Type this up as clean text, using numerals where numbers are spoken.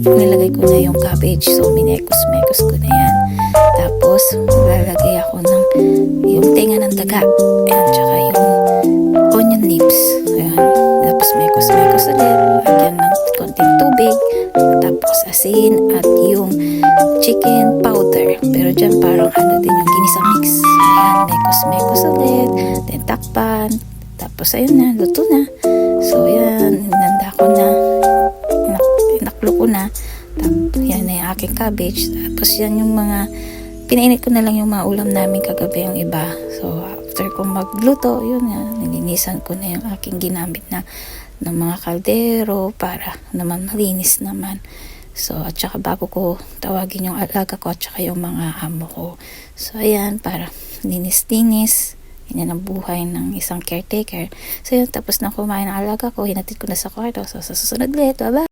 nilagay ko na yung cabbage. So, minekos-mekos ko na yan. Tapos, lalagay ako ng yung tenga ng daga. Ayan, tsaka yung onion leaves. Ayan. Tapos, mekos-mekos ulit. Lagyan ng konting tubig. Tapos, asin at yung chicken powder. Pero dyan, parang din yung ginisa mix. Ayan, mekos-mekos ulit. Then, takpan. Tapos, ayun na, luto na. So, ayan, hinanda ko na. Inaklo ko na. Tapos, yan na yung aking cabbage. Tapos, yan yung mga, pinainit ko na lang yung mga ulam namin kagabi yung iba. So, after ko magluto, yun nga, nilinisan ko na yung aking ginamit na ng mga kaldero para naman malinis naman. So, at saka bago ko tawagin yung alaga ko at saka yung mga amo ko. So, ayan, para linis-linis. Yan ang buhay ng isang caretaker. So, yun, tapos na kumain ng alaga ko, hinatid ko na sa kwarto. So, sa susunod ulit, bye-bye!